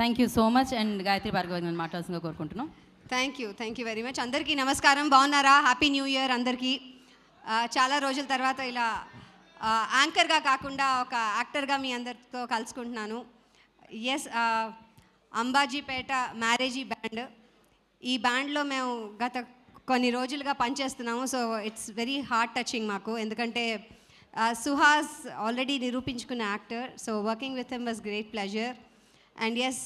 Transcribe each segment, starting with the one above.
Thank you so much. And Gayatri Bhargav గారిని మాట్లాడాల్సిందిగా కోరుకుంటున్నాం. Thank you very much. అందరికీ నమస్కారం. బాగున్నారా? హ్యాపీ న్యూ ఇయర్ అందరికీ. చాలా రోజుల తర్వాత ఇలా యాంకర్గా కాకుండా ఒక యాక్టర్గా మీ అందరితో కలుసుకుంటున్నాను. Yes, Ambajipeta marriage band. ఈ బ్యాండ్లో మేము గత కొన్ని రోజులుగా పనిచేస్తున్నాము. So it's very heart touching మాకు, ఎందుకంటే సుహాస్ ఆల్రెడీ నిరూపించుకున్న actor. So working with him was great pleasure. And yes,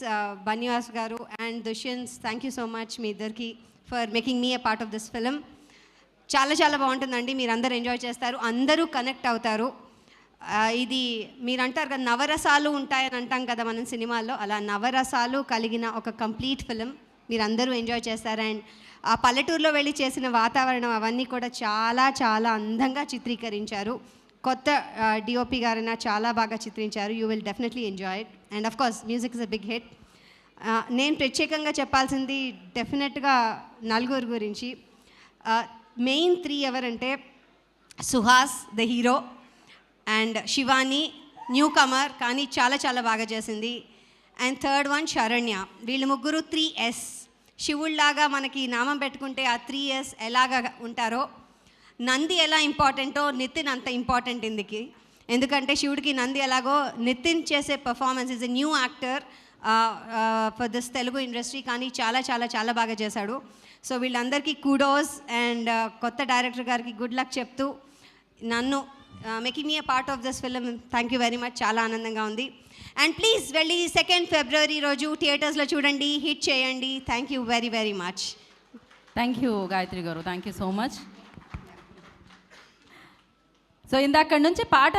Banyas గారు and Dushyanth, thank you so much మీ ఇద్దరికి for making me a part of this film. చాలా చాలా బాగుంటుందండి. మీరు అందరూ ఎంజాయ్ చేస్తారు, అందరూ కనెక్ట్ అవుతారు. ఇది మీరు అంటారు కదా, నవరసాలు ఉంటాయని అంటాం కదా మనం సినిమాల్లో, అలా నవరసాలు కలిగిన ఒక కంప్లీట్ ఫిలిం మీరు అందరూ ఎంజాయ్ చేస్తారు. అండ్ ఆ పల్లెటూరులో వెళ్ళి చేసిన వాతావరణం అవన్నీ కూడా చాలా చాలా అందంగా చిత్రీకరించారు. కొత్త డిఓపి గారైనా చాలా బాగా చిత్రించారు. You will definitely enjoy it. And of course music is a big hit. నేను ప్రత్యేకంగా చెప్పాల్సింది డెఫినెట్గా నలుగురు గురించి. మెయిన్ 3 ఎవరంటే Suhas the hero, and Shivani newcomer కానీ చాలా చాలా బాగా చేసింది, అండ్ థర్డ్ వన్ శరణ్య. వీళ్ళు ముగ్గురు 3S. శివుళ్లాగా మనకి నామం పెట్టుకుంటే ఆ 3S ఎలాగా ఉంటారో, నంది ఎలా ఇంపార్టెంటో నితిన్ అంత ఇంపార్టెంట్ ఇందుకి. ఎందుకంటే శివుడికి నంది ఎలాగో, నితిన్ చేసే performance is a new actor for this Telugu industry, కానీ చాలా చాలా చాలా బాగా చేశాడు. సో వీళ్ళందరికీ కూడోస్. అండ్ కొత్త డైరెక్టర్ గారికి గుడ్ లక్ చెప్తూ నన్ను making me A part of this film, thank you very much. చాలా ఆనందంగా ఉంది. అండ్ ప్లీజ్ వెళ్ళి 2 ఫిబ్రవరి రోజు థియేటర్స్లో చూడండి, హిట్ చేయండి. Thank you very very much. Thank you Gayatri గారు, thank you so much. So ఇందాక నుంచి పాట